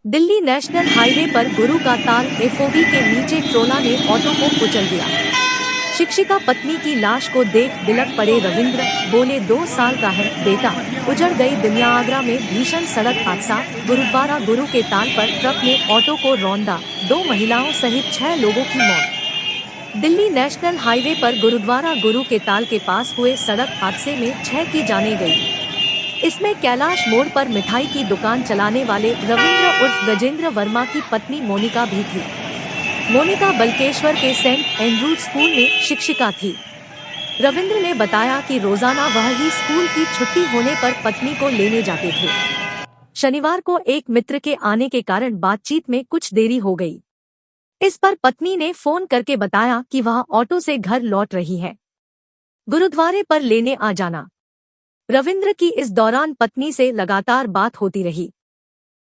Delhi national highway पर गुरु का ताल एफओबी के नीचे ट्रोला ने ऑटो को कुचल दिया। शिक्षिका पत्नी की लाश को देख बिलख पड़े रविंद्र, बोले 2 साल का है बेटा। उजड़ गई दुनिया। आगरा में भीषण सड़क हादसा। गुरुद्वारा गुरु के ताल पर ट्रक ने ऑटो को रौंदा, 2 महिलाओं सहित 6 लोगों की मौत। दिल्ली नेशनल हाईवे पर गुरुद्वारा गुरु के ताल के पास हुए सड़क हादसे में 6 की जानें गई। इसमें कैलाश मोड़ पर मिठाई की दुकान चलाने वाले रविंद्र उर्फ गजेंद्र वर्मा की पत्नी मोनिका भी थी। मोनिका बलकेश्वर के सेंट एंड्रूज स्कूल में शिक्षिका थी। रविंद्र ने बताया कि रोजाना वह ही स्कूल की छुट्टी होने पर पत्नी को लेने जाते थे। शनिवार को एक मित्र के आने के कारण बातचीत में कुछ देरी हो गई। इस पर पत्नी ने फोन करके बताया कि वह ऑटो से घर लौट रही है, गुरुद्वारे पर लेने आ जाना। रविंद्र की इस दौरान पत्नी से लगातार बात होती रही।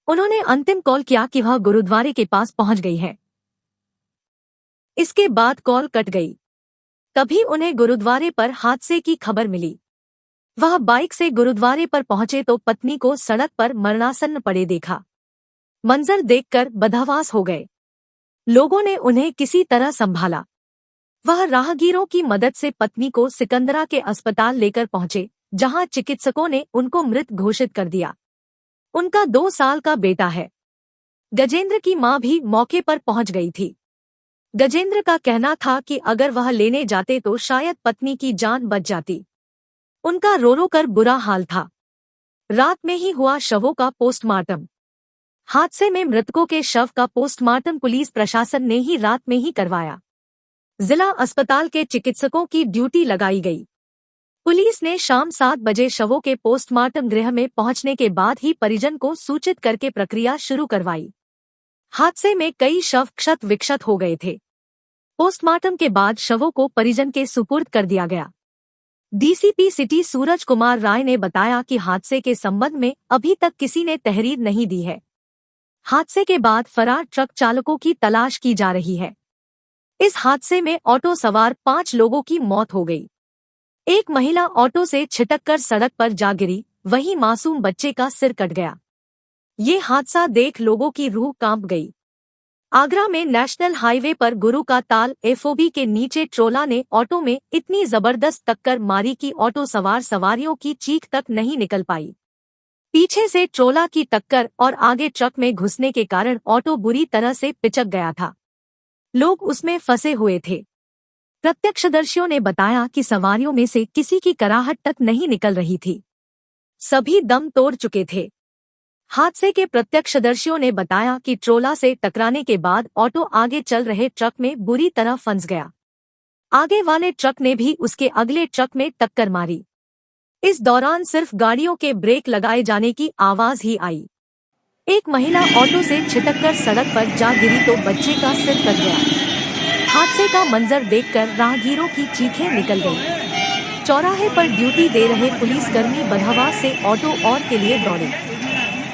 उन्होंने अंतिम कॉल किया कि वह गुरुद्वारे के पास पहुंच गई है। इसके बाद कॉल कट गई। तभी उन्हें गुरुद्वारे पर हादसे की खबर मिली। वह बाइक से गुरुद्वारे पर पहुंचे तो पत्नी को सड़क पर मरणासन्न पड़े देखा। मंजर देखकर बदहवास हो गए। लोगों ने उन्हें किसी तरह संभाला। वह राहगीरों की मदद से पत्नी को सिकंदरा के अस्पताल लेकर पहुंचे, जहां चिकित्सकों ने उनको मृत घोषित कर दिया। उनका 2 साल का बेटा है। गजेंद्र की मां भी मौके पर पहुंच गई थी। गजेंद्र का कहना था कि अगर वह लेने जाते तो शायद पत्नी की जान बच जाती। उनका रो रो कर बुरा हाल था। रात में ही हुआ शवों का पोस्टमार्टम। हादसे में मृतकों के शव का पोस्टमार्टम पुलिस प्रशासन ने ही रात में ही करवाया। जिला अस्पताल के चिकित्सकों की ड्यूटी लगाई गई। पुलिस ने शाम 7 बजे शवों के पोस्टमार्टम गृह में पहुंचने के बाद ही परिजन को सूचित करके प्रक्रिया शुरू करवाई। हादसे में कई शव क्षत विक्षत हो गए थे। पोस्टमार्टम के बाद शवों को परिजन के सुपुर्द कर दिया गया। डीसीपी सिटी सूरज कुमार राय ने बताया कि हादसे के संबंध में अभी तक किसी ने तहरीर नहीं दी है। हादसे के बाद फरार ट्रक चालकों की तलाश की जा रही है। इस हादसे में ऑटो सवार 5 लोगों की मौत हो गई। एक महिला ऑटो से छिटककर सड़क पर जा गिरी, वहीं मासूम बच्चे का सिर कट गया। ये हादसा देख लोगों की रूह कांप गई। आगरा में नेशनल हाईवे पर गुरु का ताल एफओबी के नीचे ट्रोला ने ऑटो में इतनी जबरदस्त टक्कर मारी कि ऑटो सवार सवारियों की चीख तक नहीं निकल पाई। पीछे से ट्रोला की टक्कर और आगे ट्रक में घुसने के कारण ऑटो बुरी तरह से पिचक गया था। लोग उसमें फंसे हुए थे। प्रत्यक्षदर्शियों ने बताया कि सवारियों में से किसी की कराहट तक नहीं निकल रही थी। सभी दम तोड़ चुके थे। हादसे के प्रत्यक्षदर्शियों ने बताया कि ट्रोला से टकराने के बाद ऑटो आगे चल रहे ट्रक में बुरी तरह फंस गया। आगे वाले ट्रक ने भी उसके अगले ट्रक में टक्कर मारी। इस दौरान सिर्फ गाड़ियों के ब्रेक लगाए जाने की आवाज ही आई। एक महिला ऑटो से छिटककर सड़क पर जा गिरी तो बच्चे का सिर कट गया। हादसे का मंजर देखकर राहगीरों की चीखें निकल गईं। चौराहे पर ड्यूटी दे रहे पुलिसकर्मी बदहवास से ऑटो और के लिए दौड़े।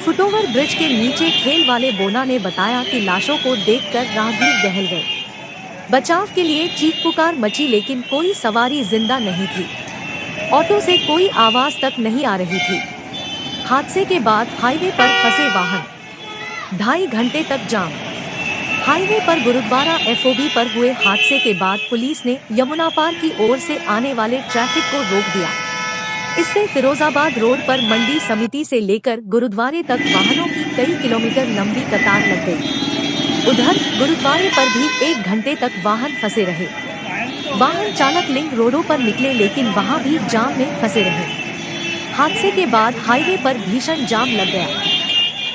फुटओवर ब्रिज के नीचे खेल वाले बोना ने बताया कि लाशों को देखकर राहगीर दहल गए। बचाव के लिए चीख पुकार मची, लेकिन कोई सवारी जिंदा नहीं थी। ऑटो से कोई आवाज तक नहीं आ रही थी। हादसे के बाद हाईवे पर फंसे वाहन 2.5 घंटे तक जाम। हाईवे पर गुरुद्वारा एफओबी पर हुए हादसे के बाद पुलिस ने यमुना पार की ओर से आने वाले ट्रैफिक को रोक दिया। इससे फिरोजाबाद रोड पर मंडी समिति से लेकर गुरुद्वारे तक वाहनों की कई किलोमीटर लंबी कतार लग गई। उधर गुरुद्वारे पर भी 1 घंटे तक वाहन फंसे रहे। वाहन चालक लिंक रोडों पर निकले, लेकिन वहां भी जाम में फंसे रहे। हादसे के बाद हाईवे पर भीषण जाम लग गया।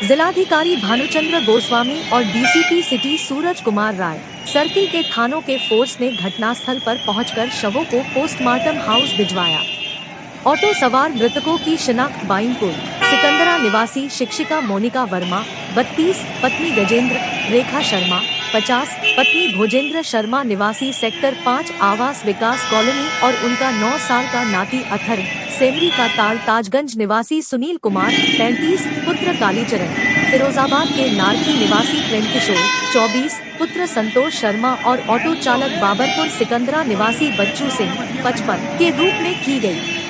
जिलाधिकारी भानुचंद्र गोस्वामी और DCP city Suraj Kumar Rai circle के थानों के फोर्स ने घटनास्थल पर पहुंचकर शवों को पोस्टमार्टम हाउस भिजवाया। ऑटो सवार मृतकों की शिनाख्त बाइनपुर सिकंदरा निवासी शिक्षिका मोनिका वर्मा 32, पत्नी गजेंद्र रेखा शर्मा 50, पत्नी भोजेंद्र शर्मा निवासी सेक्टर 5 आवास विकास कॉलोनी और उनका 9 साल का नाती अथर्व, सेमरी का ताल ताजगंज निवासी सुनील कुमार 35, पुत्र कालीचरण, फिरोजाबाद के नारखी निवासी प्रेम किशोर 24, पुत्र संतोष शर्मा और ऑटो चालक बाबरपुर सिकंदरा निवासी बच्चू सिंह 55 के रूप में की गई।